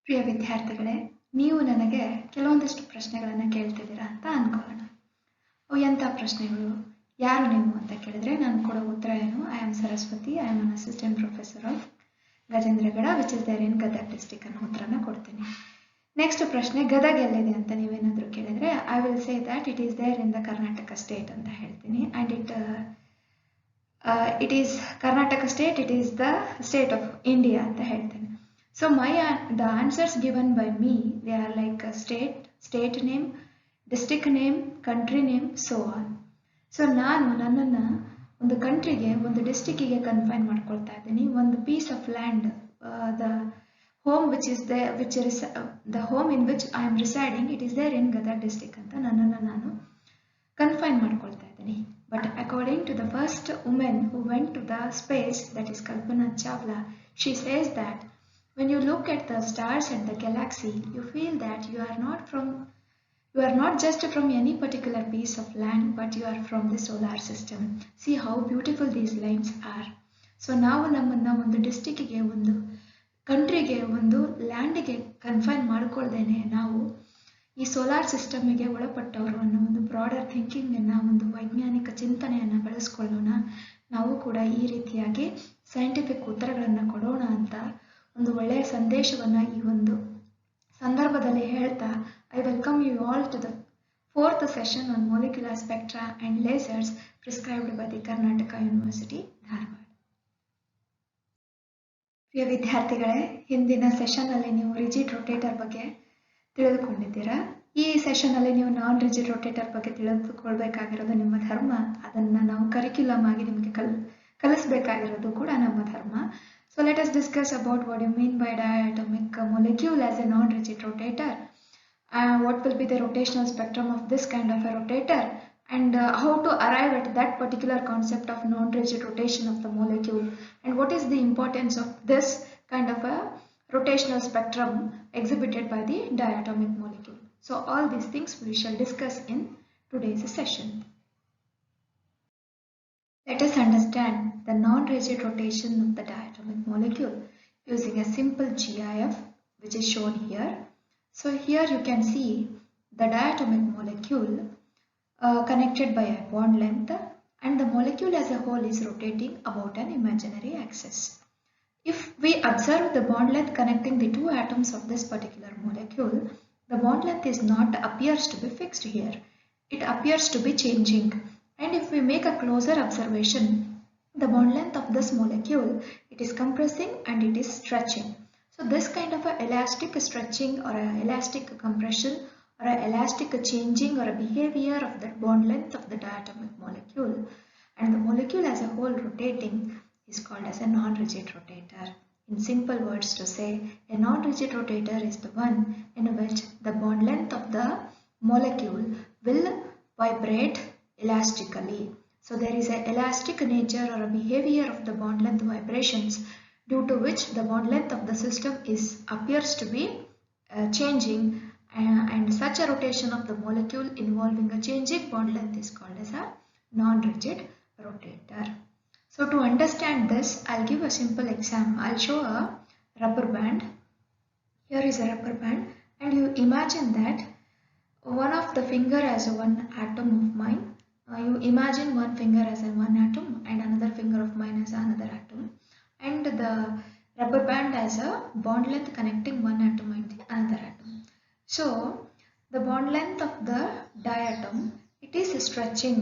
ಪ್ರಿಯ ವಿದ್ಯಾರ್ಥಿಗಳೇ, ನೀವು ನನಗೆ ಕೆಲವೊಂದಿಷ್ಟು ಪ್ರಶ್ನೆಗಳನ್ನು ಕೇಳ್ತಿದ್ದೀರಾ ಅಂತ ಅನ್ಕೊಳ್ಳೋಣ. ಅವು ಎಂಥ ಪ್ರಶ್ನೆಗಳು? ಯಾರು ನೀವು ಅಂತ ಕೇಳಿದ್ರೆ ನಾನು ಕೊಡೋ ಉತ್ತರ ಏನು? I am Saraswati, I am an assistant professor of Gajendragad which is there in Gadag district ಅನ್ನೋ ಉತ್ತರನ ಕೊಡ್ತೀನಿ. ನೆಕ್ಸ್ಟ್ ಪ್ರಶ್ನೆ, ಗದಗ್ ಎಲ್ಲಿದೆ ಅಂತ ನೀವೇನಾದರೂ ಕೇಳಿದ್ರೆ I will say that it is there in the Karnataka state ಅಂತ ಹೇಳ್ತೀನಿ. And it is Karnataka state, it is the state of India ಅಂತ ಹೇಳ್ತೇನೆ. So the answers given by me, they are like a state name, district name, country name, so on. So ನಾನು ನನ್ನನ್ನು ಒಂದು ಕಂಟ್ರಿಗೆ, ಒಂದು ಡಿಸ್ಟಿಕ್ಕಿಗೆ confine ಮಾಡ್ಕೊಳ್ತಾ ಇದ್ದೀನಿ. ಒಂದು piece of land, the home the home in which I am residing, it is there in Gadag district ಅಂತ ನನ್ನನ್ನು ನಾನು ಕನ್ಫೈನ್ ಮಾಡ್ಕೊಳ್ತಾ ಇದ್ದೀನಿ. But according to the first woman who went to the space, that is Kalpana Chawla, she says that when you look at the stars and the galaxy, you feel that you are not just from any particular piece of land, but you are from the solar system. See how beautiful these lines are. So ನಾವು ನಮ್ಮನ್ನು ಒಂದು ಡಿಸ್ಟಿಕ್ಕಿಗೆ, ಒಂದು ಕಂಟ್ರಿಗೆ, ಒಂದು ಲ್ಯಾಂಡಿಗೆ confine ಮಾಡ್ಕೊಳ್ದೇನೆ ನಾವು ಈ solar ಸಿಸ್ಟಮಿಗೆ ಒಳಪಟ್ಟವರು ಅನ್ನೋ ಒಂದು broader ಥಿಂಕಿಂಗನ್ನು, ಒಂದು ವೈಜ್ಞಾನಿಕ ಚಿಂತನೆಯನ್ನು ಬೆಳೆಸ್ಕೊಳ್ಳೋಣ. ನಾವು ಕೂಡ ಈ ರೀತಿಯಾಗಿ ಸೈಂಟಿಫಿಕ್ ಉತ್ತರಗಳನ್ನು ಕೊಡೋಣ ಅಂತ ಒಂದು ಒಳ್ಳೆಯ ಸಂದೇಶವನ್ನು ಈ ಒಂದು ಸಂದರ್ಭದಲ್ಲಿ ಹೇಳ್ತಾ, I welcome you all to the 4th session on molecular spectra and lasers prescribed by the Karnataka University Dharwad. ಪ್ರಿಯ ವಿದ್ಯಾರ್ಥಿಗಳೇ, ಹಿಂದಿನ ಸೆಷನ್ನಲ್ಲಿ ನೀವು ರಿಜಿಡ್ ರೊಟೇಟರ್ ಬಗ್ಗೆ ತಿಳಿದುಕೊಂಡಿದ್ದೀರಾ. ಈ ಸೆಷನ್ನಲ್ಲಿ ನೀವು ನಾನ್ ರಿಜಿಡ್ ರೊಟೇಟರ್ ಬಗ್ಗೆ ತಿಳಿದುಕೊಳ್ಬೇಕಾಗಿರೋದು ನಿಮ್ಮ ಧರ್ಮ. ಅದನ್ನು ನಾವು ಕರಿಕ್ಯುಲಮ್ ಆಗಿ ನಿಮಗೆ ಕಲಿಸಬೇಕಾಗಿರೋದು ಕೂಡ ನಮ್ಮ ಧರ್ಮ. So let us discuss about what you mean by diatomic molecule as a non-rigid rotator. What will be the rotational spectrum of this kind of a rotator, and how to arrive at that particular concept of non-rigid rotation of the molecule, and what is the importance of this kind of a rotational spectrum exhibited by the diatomic molecule. So all these things we shall discuss in today's session. Let us understand the non-rigid rotation of the diatomic molecule using a simple GIF which is shown here. So here you can see the diatomic molecule connected by a bond length, and the molecule as a whole is rotating about an imaginary axis. If we observe the bond length connecting the two atoms of this particular molecule, the bond length appears to be fixed here. It appears to be changing. And if we make a closer observation, the bond length of this molecule, it is compressing and it is stretching. So this kind of a elastic stretching or a elastic compression or a elastic changing or a behavior of the bond length of the diatomic molecule and the molecule as a whole rotating is called as a non-rigid rotator. In simple words to say, a non-rigid rotator is the one in which the bond length of the molecule will vibrate elastically. So there is an elastic nature or a behavior of the bond length vibrations due to which the bond length of the system appears to be changing, and such a rotation of the molecule involving a changing bond length is called as a non-rigid rotator. So to understand this, I'll give a simple example. I'll show a rubber band. Here is a rubber band, and you imagine that one of the finger as one atom of mine. You imagine one finger as one atom and another finger of mine as another atom, and the rubber band has a bond length connecting one atom and another atom. So the bond length of the diatom, it is stretching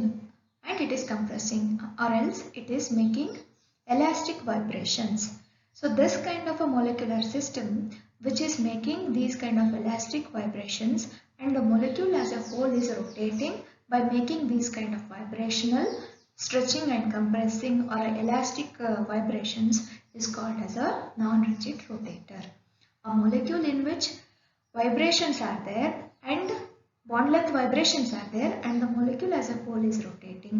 and it is compressing, or else it is making elastic vibrations. So this kind of a molecular system which is making these kind of elastic vibrations, and the molecule as a whole is rotating by making these kind of vibrational stretching and compressing or elastic vibrations is called as a non-rigid rotator. A molecule in which vibrations are there and bond length vibrations are there and the molecule as a whole is rotating.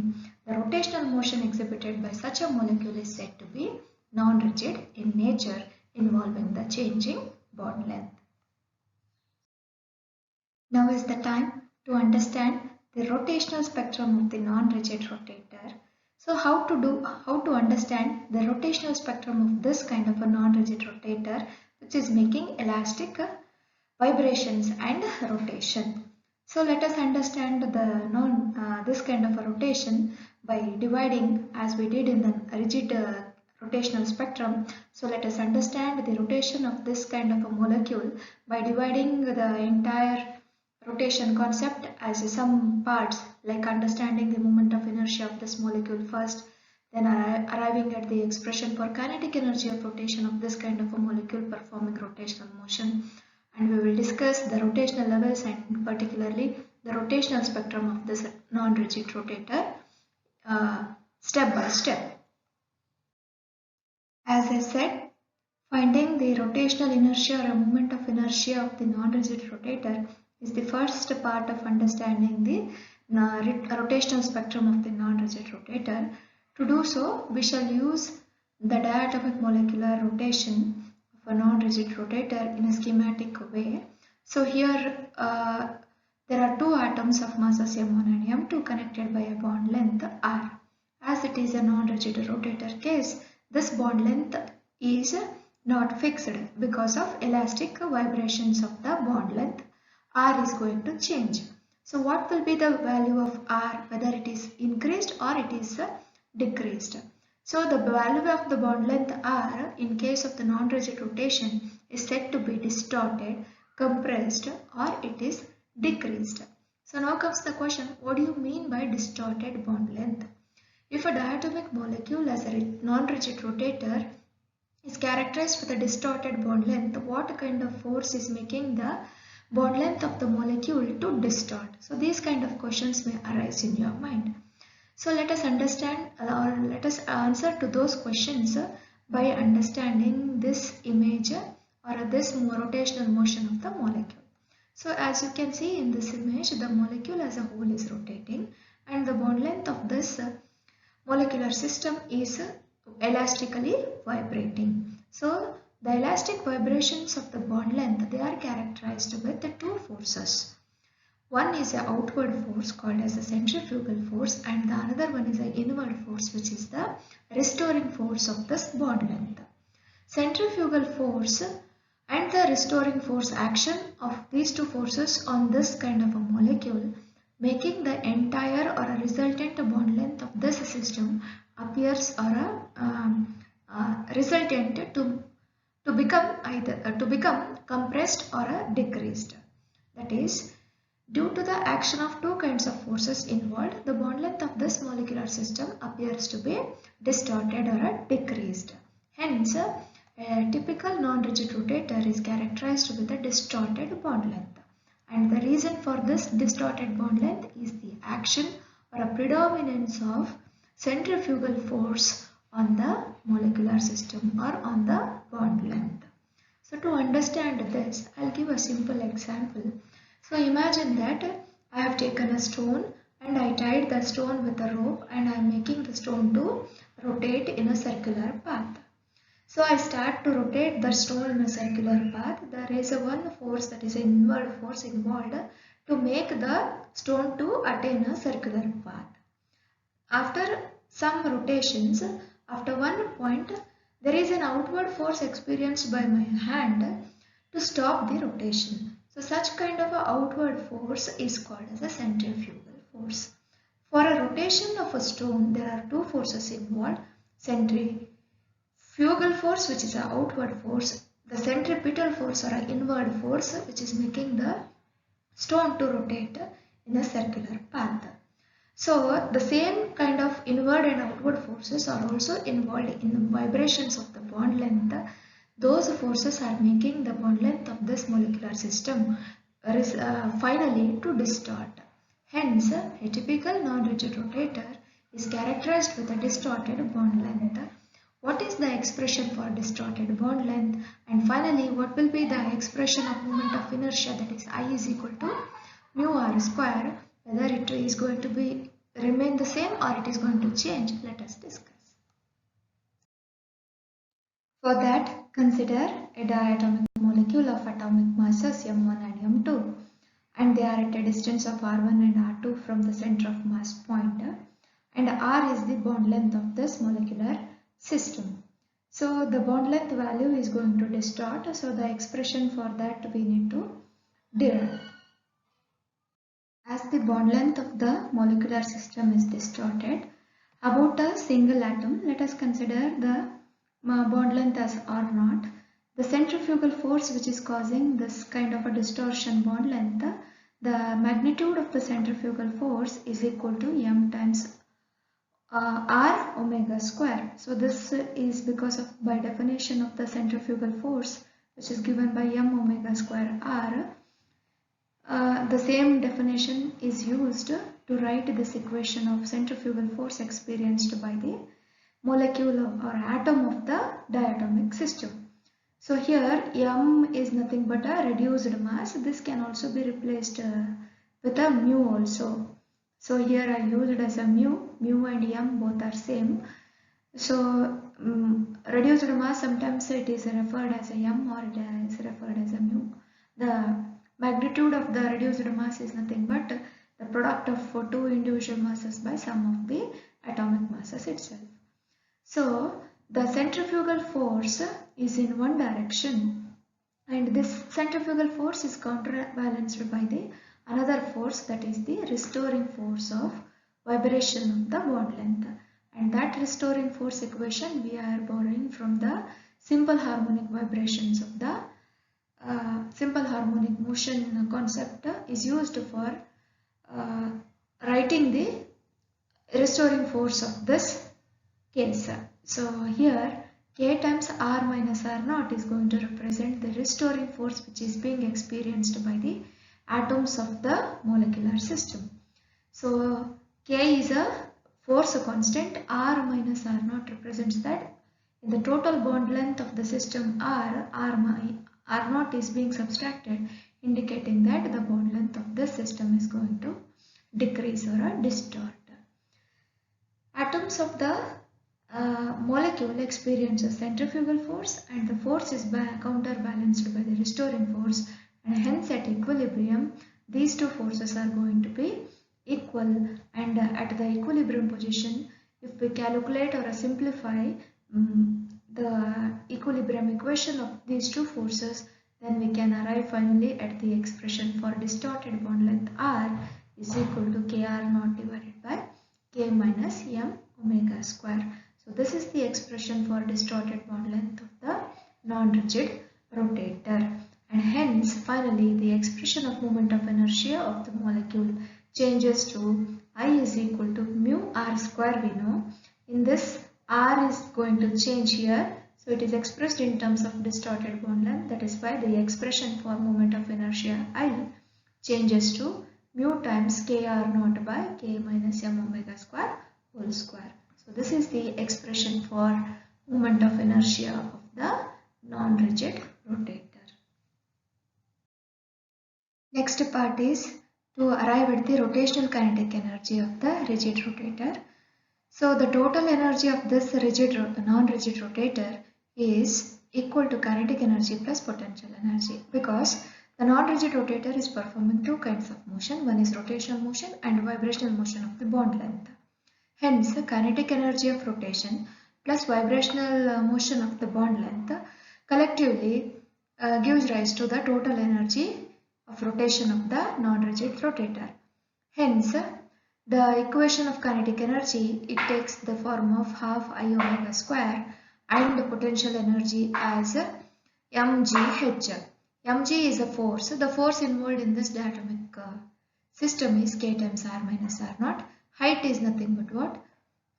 The rotational motion exhibited by such a molecule is said to be non-rigid in nature, involving the changing bond length. Now is the time to understand the rotational spectrum of the non-rigid rotator. So how to understand the rotational spectrum of this kind of a non-rigid rotator which is making elastic vibrations and rotation. So let us understand this kind of a rotation by dividing as we did in the rigid rotational spectrum. So let us understand the rotation of this kind of a molecule by dividing the entire rotation concept as some parts, like understanding the moment of inertia of this molecule first, then arriving at the expression for kinetic energy of rotation of this kind of a molecule performing rotational motion, and we will discuss the rotational levels and particularly the rotational spectrum of this non-rigid rotator step by step. As I said, finding the rotational inertia or a moment of inertia of the non-rigid rotator is the first part of understanding the rotational spectrum of the non-rigid rotator. To do so, we shall use the diatomic molecular rotation of a non-rigid rotator in a schematic way. So here there are two atoms of masses M1 and M2 connected by a bond length R. As it is a non-rigid rotator case, this bond length is not fixed because of elastic vibrations of the bond length. R is going to change. So what will be the value of R, whether it is increased or it is decreased? So the value of the bond length R in case of the non-rigid rotation is said to be distorted, compressed, or it is decreased. So now comes the question, what do you mean by distorted bond length? If a diatomic molecule as a non-rigid rotator is characterized with a distorted bond length, what kind of force is making the bond length of the molecule to distort? So these kind of questions may arise in your mind. So let us understand or let us answer to those questions by understanding this image or this rotational motion of the molecule. So as you can see in this image, the molecule as a whole is rotating and the bond length of this molecular system is elastically vibrating. So the elastic vibrations of the bond length, they are characterized with the two forces. One is an outward force called as the centrifugal force and the another one is an inward force, which is the restoring force of this bond length. Centrifugal force and the restoring force action of these two forces on this kind of a molecule, making the entire or a resultant bond length of this system appears or a resultant to become compressed or decreased. That is, due to the action of two kinds of forces involved, the bond length of this molecular system appears to be distorted or decreased. Hence, a typical non-rigid rotator is characterized with a distorted bond length. And the reason for this distorted bond length is the action or a predominance of centrifugal force on the molecular system or on the bond length. So to understand this, I'll give a simple example. So imagine that I have taken a stone and I tied the stone with a rope and I am making the stone to rotate in a circular path. So I start to rotate the stone in a circular path. There is one force, that is an inward force involved to make the stone to attain a circular path. After some rotations, after one point, there is an outward force experienced by my hand to stop the rotation. So such kind of an outward force is called as a centrifugal force. For a rotation of a stone, there are two forces involved. Centrifugal force, which is an outward force, the centripetal force or an inward force, which is making the stone to rotate in a circular path. So the same kind of inward and outward forces are also involved in the vibrations of the bond length. Those forces are making the bond length of this molecular system finally to distort. Hence, a typical non-rigid rotator is characterized with a distorted bond length. What is the expression for distorted bond length? And finally, what will be the expression of moment of inertia, that is I is equal to mu r square, whether it is going to be remain the same or it is going to change? Let us discuss. For that, consider a diatomic molecule of atomic masses M1 and M2 and they are at a distance of R1 and R2 from the center of mass point and R is the bond length of this molecular system. So the bond length value is going to distort. So the expression for that we need to derive. As the bond length of the molecular system is distorted, about a single atom, let us consider the bond length as R0. The centrifugal force which is causing this kind of a distortion bond length, the magnitude of the centrifugal force is equal to m times r omega square. So this is because of, by definition of the centrifugal force, which is given by m omega square r. The same definition is used to write this equation of centrifugal force experienced by the molecule or atom of the diatomic system. So here m is nothing but a reduced mass. This can also be replaced with a mu also. So here I used as a mu and m both are same. So reduced mass, sometimes it is referred as a m or it is referred as a mu. The magnitude of the reduced mass is nothing but the product of two individual masses by sum of the atomic masses itself. So the centrifugal force is in one direction, and this centrifugal force is counterbalanced by the another force, that is the restoring force of vibration of the bond length. And that restoring force equation we are borrowing from the simple harmonic vibrations of the simple harmonic motion concept is used for writing the restoring force of this case. So here K times R minus R naught is going to represent the restoring force which is being experienced by the atoms of the molecular system. So K is a force constant, R minus R naught represents that in the total bond length of the system R naught is being subtracted, indicating that the bond length of this system is going to decrease or distort. Atoms of the molecule experience a centrifugal force, and the force is counterbalanced by the restoring force, and hence at equilibrium these two forces are going to be equal. And at the equilibrium position, if we calculate or simplify the equilibrium equation of these two forces, then we can arrive finally at the expression for distorted bond length R is equal to Kr naught divided by K minus m omega square. So this is the expression for distorted bond length of the non-rigid rotator, and hence finally the expression of moment of inertia of the molecule changes to I is equal to mu r square. We know in this r is going to change here, so it is expressed in terms of distorted bond length. That is why the expression for moment of inertia I changes to mu times Kr naught by K minus m omega square whole square. So this is the expression for moment of inertia of the non-rigid rotator. Next part is to arrive at the rotational kinetic energy of the rigid rotator. So the total energy of this non-rigid rotator is equal to kinetic energy plus potential energy, because the non-rigid rotator is performing two kinds of motion. One is rotational motion and vibrational motion of the bond length. Hence, kinetic energy of rotation plus vibrational motion of the bond length collectively gives rise to the total energy of rotation of the non-rigid rotator. Hence, the equation of kinetic energy, it takes the form of half I omega square, and the potential energy as mgh. Mg is a force. The force involved in this diatomic system is K times R minus R naught. Height is nothing but what?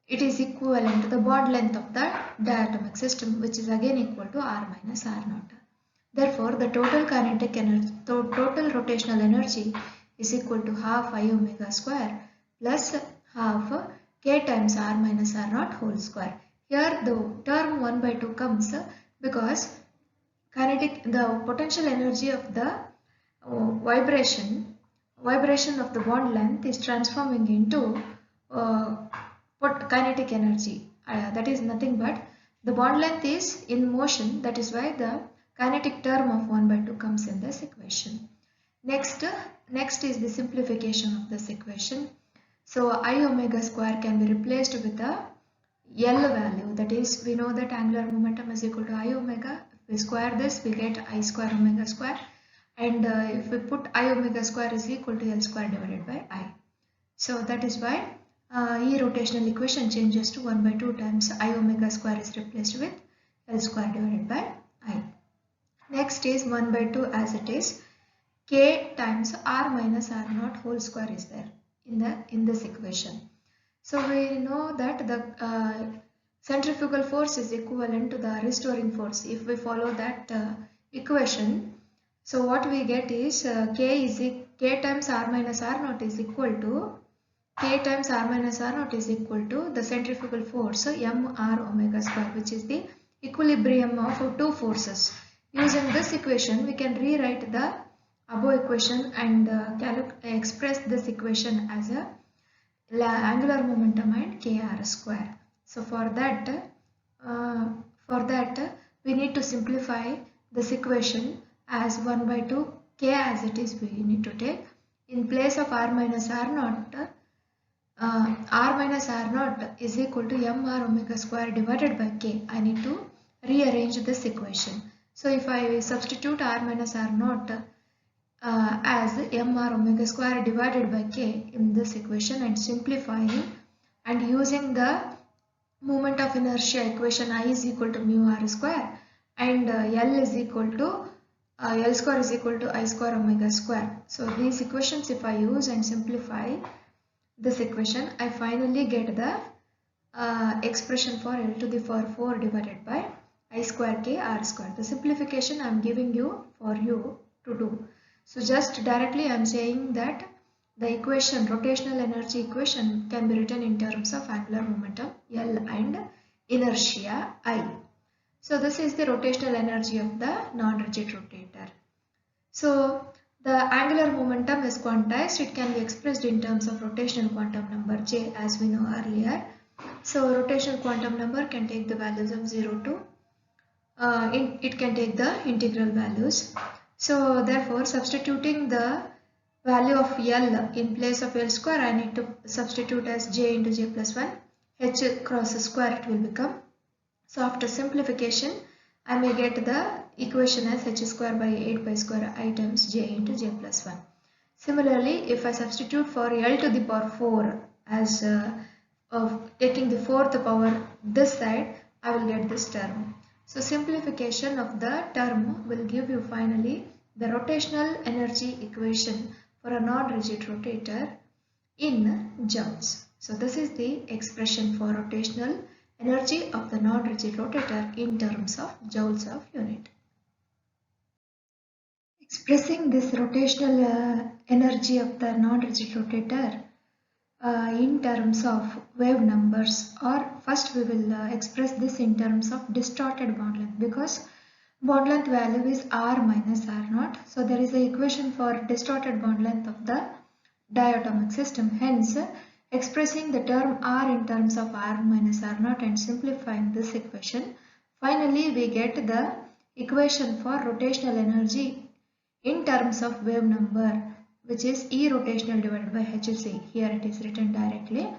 It is equivalent to the bond length of the diatomic system, which is again equal to R minus R naught. Therefore, the total kinetic energy, total rotational energy is equal to half I omega square plus half K times R minus R naught whole square. Here the term 1 by 2 comes because the potential energy of the vibration of the bond length is transforming into kinetic energy. That is nothing but the bond length is in motion. That is why the kinetic term of 1 by 2 comes in this equation. Next is the simplification of this equation. So I omega square can be replaced with a L value, that is, we know that angular momentum is equal to I omega. If we square this, we get I square omega square, and if we put I omega square is equal to L square divided by I. So that is why E rotational equation changes to 1 by 2 times I omega square is replaced with L square divided by I. Next is 1 by 2 as it is. K times R minus R naught whole square is there in this equation. So we know that the centrifugal force is equivalent to the restoring force if we follow that equation. So what we get is K times R minus R naught is equal to K times R minus R naught is equal to the centrifugal force mR omega square, which is the equilibrium of two forces. Using this equation, we can rewrite the above equation and express this equation as a angular momentum and kr square. So for that we need to simplify this equation as 1 by 2 k as it is. We need to take in place of r minus r naught. R minus R naught is equal to mR omega square divided by K. I need to rearrange this equation. So if I substitute R minus R naught as mR omega square divided by K in this equation and simplifying and using the moment of inertia equation, I is equal to mu R square and L is equal to L square is equal to I square omega square. So these equations, if I use and simplify this equation, I finally get the expression for L to the power 4 divided by I square K R square. The simplification I am giving you for you to do. So just directly I am saying that the equation, rotational energy equation, can be written in terms of angular momentum L and inertia I. So this is the rotational energy of the non-rigid rotator. So the angular momentum is quantized. It can be expressed in terms of rotational quantum number J, as we know earlier. So rotational quantum number can take the values of 0 to it can take the integral values. So therefore, substituting the value of L in place of L square, I need to substitute as J into J plus 1, H cross square it will become. So after simplification, I may get the equation as H square by 8 pi square I times J into J plus 1. Similarly, if I substitute for L to the power 4 as of taking the fourth power this side, I will get this term. So simplification of the term will give you finally the rotational energy equation for a non-rigid rotator in joules. So this is the expression for rotational energy of the non-rigid rotator in terms of joules of unit. Expressing this rotational energy of the non-rigid rotator in terms of wave numbers, or first we will express this in terms of distorted bond length, because bond length value is r minus r naught. So there is an equation for distorted bond length of the diatomic system. Hence, expressing the term r in terms of r minus r naught and simplifying this equation, finally we get the equation for rotational energy in terms of wave number, which is E rotational divided by HC. Here it is written directly.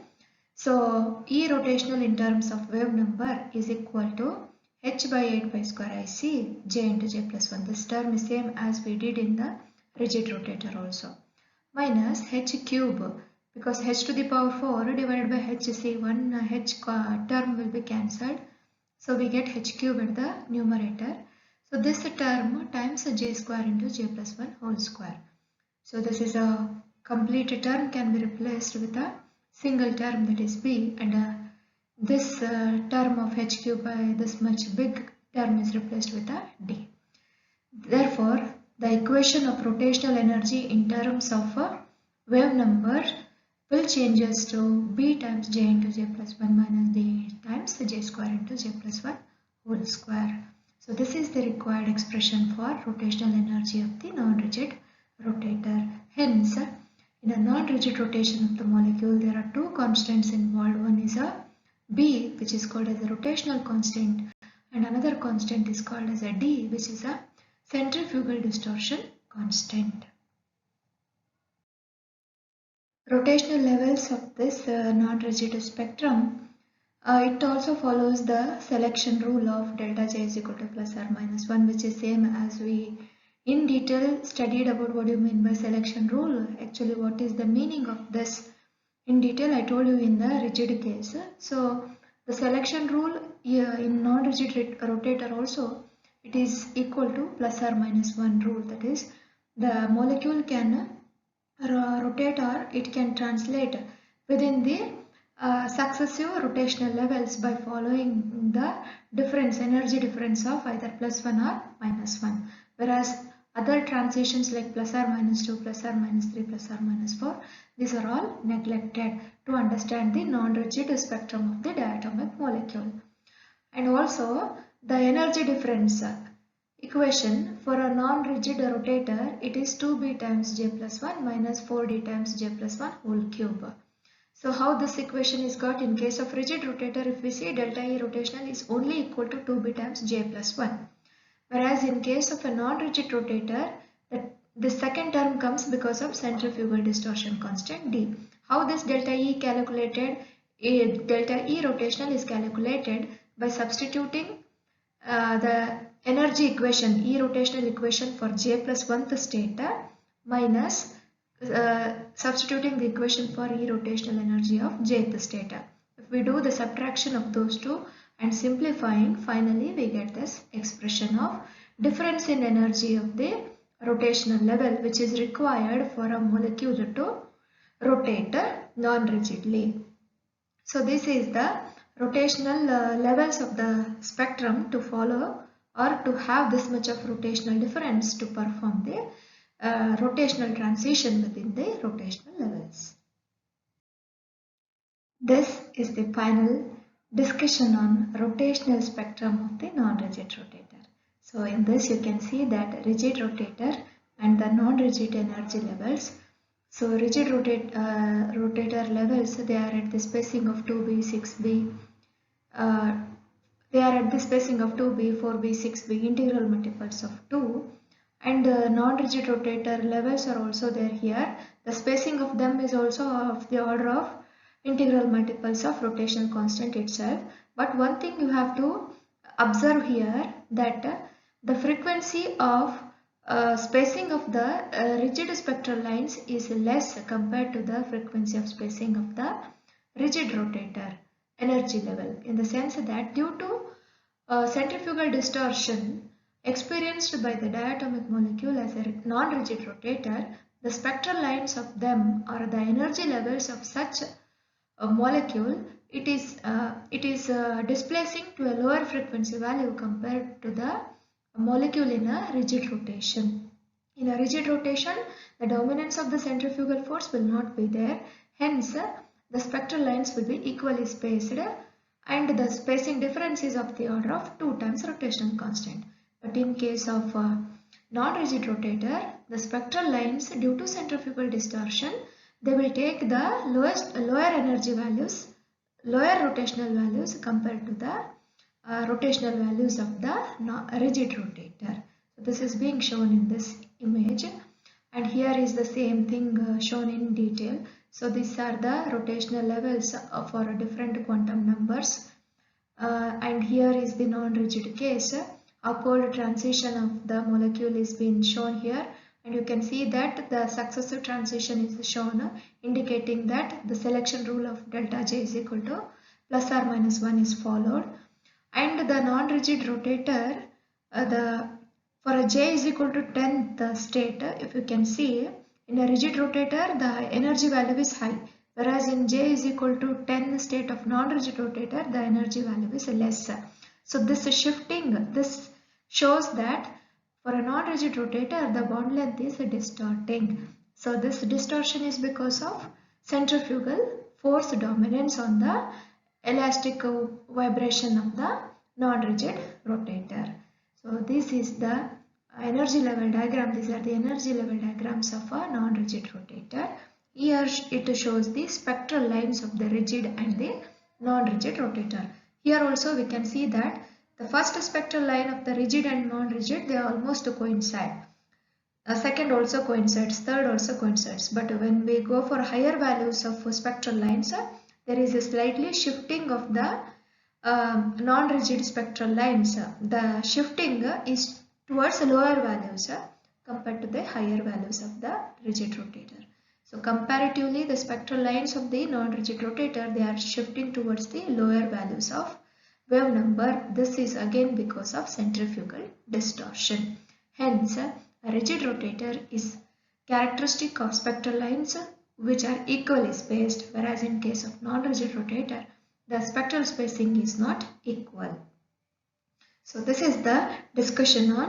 So E rotational in terms of wave number is equal to H by 8 pi square IC J into J plus 1. This term is same as we did in the rigid rotator also. Minus H cube, because H to the power 4 divided by HC, one H term will be cancelled. So we get H cube at the numerator. So this term times J square into J plus 1 whole square. So this is a complete term can be replaced with a single term, that is B, and this term of H cube by this much big term is replaced with a D. Therefore, the equation of rotational energy in terms of wave number will changes to B times J into J plus 1 minus D times J square into J plus 1 whole square. So this is the required expression for rotational energy of the non-rigid rotator. Hence, in a non-rigid rotation of the molecule, there are two constants involved. One is a B, which is called as a rotational constant, and another constant is called as a D, which is a centrifugal distortion constant. Rotational levels of this non-rigid spectrum It also follows the selection rule of delta J is equal to plus or minus 1, which is same as we in detail studied about what you mean by selection rule. Actually, what is the meaning of this? In detail, I told you in the rigid case. So, the selection rule in non-rigid rotator also, it is equal to plus or minus 1 rule. That is, the molecule can rotate or it can translate within the successive rotational levels by following the energy difference of either plus 1 or minus 1, whereas other transitions like plus or minus 2, plus or minus 3, plus or minus 4, these are all neglected to understand the non-rigid spectrum of the diatomic molecule. And also the energy difference equation for a non-rigid rotator, it is 2b times j plus 1 minus 4d times j plus 1 whole cube. So how this equation is got in case of rigid rotator, if we see delta E rotational is only equal to 2b times j plus 1. Whereas in case of a non-rigid rotator, the second term comes because of centrifugal distortion constant d. How this delta E calculated? Delta E rotational is calculated by substituting the energy equation, E rotational equation for j plus 1th state minus substituting the equation for E rotational energy of jth state. If we do the subtraction of those two and simplifying, finally we get this expression of difference in energy of the rotational level which is required for a molecule to rotate non-rigidly. So this is the rotational levels of the spectrum to follow or to have this much of rotational difference to perform the rotational transition within the rotational levels. This is the final discussion on rotational spectrum of the non-rigid rotator. So in this you can see that rigid rotator and the non-rigid energy levels. So rigid rotator levels, they are at the spacing of 2b, 6b. They are at the spacing of 2b, 4b, 6b, integral multiples of 2. And non-rigid rotator levels are also there here. The spacing of them is also of the order of integral multiples of rotational constant itself. But one thing you have to observe here that the frequency of spacing of the rigid spectral lines is less compared to the frequency of spacing of the rigid rotator energy level, in the sense that due to centrifugal distortion experienced by the diatomic molecule as a non-rigid rotator, the spectral lines of them or the energy levels of such a molecule, it is displacing to a lower frequency value compared to the molecule in a rigid rotation. In a rigid rotation, the dominance of the centrifugal force will not be there. Hence, the spectral lines will be equally spaced and the spacing difference is of the order of 2 times rotational constant. But in case of non-rigid rotator, the spectral lines due to centrifugal distortion, they will take the lower energy values, lower rotational values compared to the rotational values of the rigid rotator. So this is being shown in this image, and here is the same thing shown in detail. So these are the rotational levels for different quantum numbers, and here is the non-rigid case. Upward transition of the molecule is being shown here, and you can see that the successive transition is shown, indicating that the selection rule of delta J is equal to plus or minus 1 is followed. And the non-rigid rotator, for a J is equal to 10th state, if you can see, in a rigid rotator the energy value is high, whereas in J is equal to 10th state of non-rigid rotator the energy value is less. So this shifting, this shows that for a non-rigid rotator the bond length is distorting. So this distortion is because of centrifugal force dominance on the elastic vibration of the non-rigid rotator. So this is the energy level diagram. These are the energy level diagrams of a non-rigid rotator. Here it shows the spectral lines of the rigid and the non-rigid rotator. Here also we can see that the first spectral line of the rigid and non-rigid, they almost coincide. Second also coincides, third also coincides. But when we go for higher values of spectral lines, there is a slightly shifting of the non-rigid spectral lines, the shifting is towards lower values compared to the higher values of the rigid rotator. So comparatively, the spectral lines of the non-rigid rotator, they are shifting towards the lower values of wave number. This is again because of centrifugal distortion. Hence, a rigid rotator is characteristic of spectral lines which are equally spaced, whereas in case of non-rigid rotator, the spectral spacing is not equal. So this is the discussion on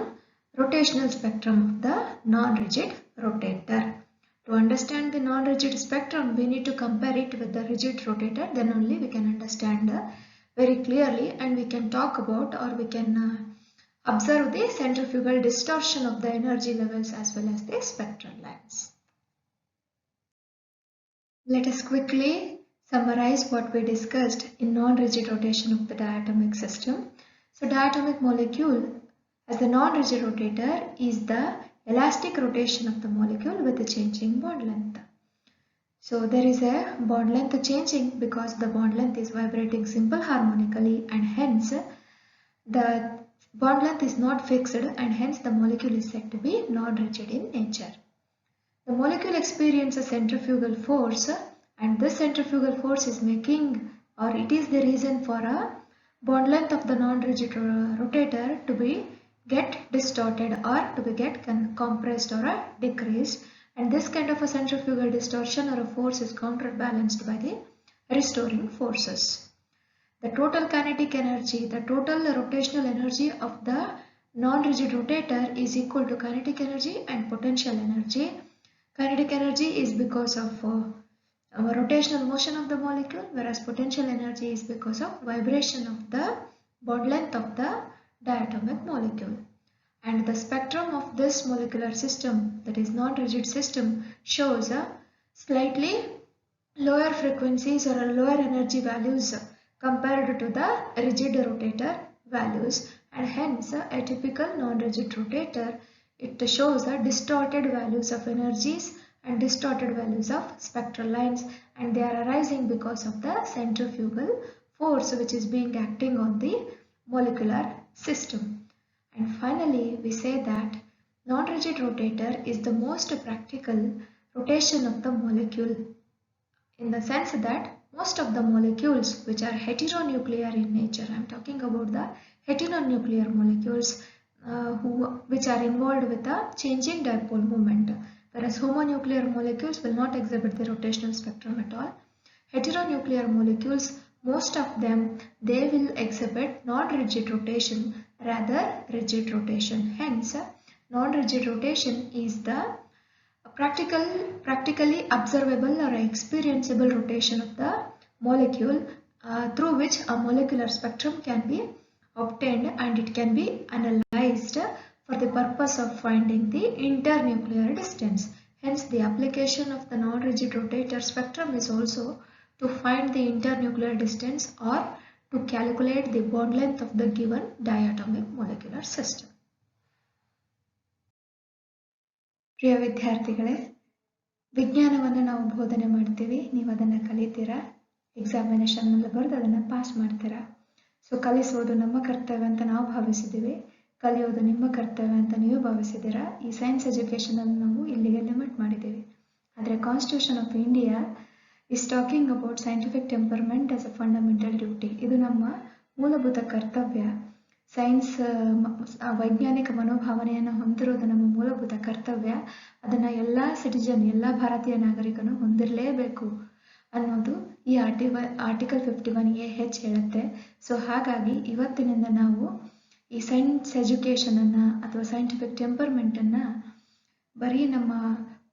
rotational spectrum of the non-rigid rotator. To understand the non-rigid spectrum, we need to compare it with the rigid rotator, then only we can understand very clearly, and we can talk about, or we can observe the centrifugal distortion of the energy levels as well as the spectral lines. Let us quickly summarize what we discussed in non-rigid rotation of the diatomic system. So diatomic molecule as the non-rigid rotator is the elastic rotation of the molecule with a changing bond length. So there is a bond length changing because the bond length is vibrating simple harmonically, and hence the bond length is not fixed, and hence the molecule is said to be non-rigid in nature. The molecule experiences centrifugal force, and this centrifugal force is making, or it is the reason for a bond length of the non-rigid rotator to get distorted or to get compressed or decreased, and this kind of a centrifugal distortion or a force is counterbalanced by the restoring forces. The total kinetic energy, the total rotational energy of the non-rigid rotator is equal to kinetic energy and potential energy. Kinetic energy is because of rotational motion of the molecule, whereas potential energy is because of vibration of the bond length of the diatomic molecule. And the spectrum of this molecular system, that is non-rigid system, shows slightly lower frequencies or lower energy values compared to the rigid rotator values, and hence a typical non-rigid rotator, it shows distorted values of energies and distorted values of spectral lines, and they are arising because of the centrifugal force which is being acting on the molecular system. And finally, we say that non-rigid rotator is the most practical rotation of the molecule, in the sense that most of the molecules which are heteronuclear in nature, I am talking about the heteronuclear molecules which are involved with a changing dipole moment, whereas homonuclear molecules will not exhibit the rotational spectrum at all. Heteronuclear molecules, most of them, they will exhibit non-rigid rotation, rather rigid rotation. Hence, non-rigid rotation is the practically observable or experienceable rotation of the molecule through which a molecular spectrum can be obtained, and it can be analyzed for the purpose of finding the internuclear distance. Hence, the application of the non-rigid rotator spectrum is also to find the internuclear distance or to calculate the bond length of the given diatomic molecular system. ಪ್ರಿಯ ವಿದ್ಯಾರ್ಥಿಗಳೇ, ವಿಜ್ಞಾನವನ್ನು ನಾವು ಬೋಧನೆ ಮಾಡ್ತೀವಿ, ನೀವು ಅದನ್ನು ಕಲಿತೀರಾ, examination ಅಲ್ಲಿ ಬರೆದು ಅದನ್ನು ಪಾಸ್ ಮಾಡ್ತೀರಾ. ಸೊ ಕಲಿಸೋದು ನಮ್ಮ ಕರ್ತವ್ಯ ಅಂತ ನಾವು ಭಾವಿಸಿದ್ದೀವಿ, ಕಲಿಯೋದು ನಿಮ್ಮ ಕರ್ತವ್ಯ ಅಂತ ನೀವು ಭಾವಿಸಿದ್ದೀರಾ. ಈ ಸೈನ್ಸ್ ಎಜುಕೇಷನ್ ಅನ್ನು ನಾವು ಇಲ್ಲಿಗೆ ಲಿಮಿಟ್ ಮಾಡಿದ್ದೀವಿ. ಆದರೆ constitution of India is talking about scientific temperament as a fundamental duty. ಇದು ನಮ್ಮ ಮೂಲಭೂತ ಕರ್ತವ್ಯ. ಸೈನ್ಸ್ ವೈಜ್ಞಾನಿಕ ಮನೋಭಾವನೆಯನ್ನು ಹೊಂದಿರುವುದು ನಮ್ಮ ಮೂಲಭೂತ ಕರ್ತವ್ಯ. ಅದನ್ನು ಎಲ್ಲ ಸಿಟಿಜನ್, ಎಲ್ಲ ಭಾರತೀಯ ನಾಗರಿಕನು ಹೊಂದಿರಲೇಬೇಕು ಅನ್ನೋದು ಈ ಆರ್ಟಿಕಲ್ 51A(h) ಹೇಳುತ್ತೆ. ಸೊ ಹಾಗಾಗಿ ಇವತ್ತಿನಿಂದ ನಾವು ಈ ಸೈನ್ಸ್ ಎಜುಕೇಷನನ್ನು ಅಥವಾ ಸೈಂಟಿಫಿಕ್ ಟೆಂಪರ್ಮೆಂಟನ್ನು ಬರೀ ನಮ್ಮ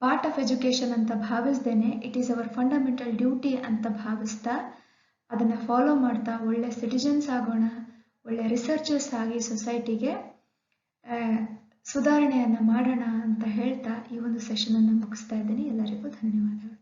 ಪಾರ್ಟ್ ಆಫ್ ಎಜುಕೇಷನ್ ಅಂತ ಭಾವಿಸ್ದೇನೆ it is our fundamental duty ಅಂತ ಭಾವಿಸ್ತಾ ಅದನ್ನು ಫಾಲೋ ಮಾಡ್ತಾ ಒಳ್ಳೆ ಸಿಟಿಜನ್ಸ್ ಆಗೋಣ, ಒಳ್ಳೆ ರಿಸರ್ಚರ್ಸ್ ಆಗಿ ಸೊಸೈಟಿಗೆ ಸುಧಾರಣೆಯನ್ನು ಮಾಡೋಣ ಅಂತ ಹೇಳ್ತಾ ಈ ಒಂದು ಸೆಷನನ್ನು ಮುಗಿಸ್ತಾ ಇದ್ದೀನಿ. ಎಲ್ಲರಿಗೂ ಧನ್ಯವಾದಗಳು.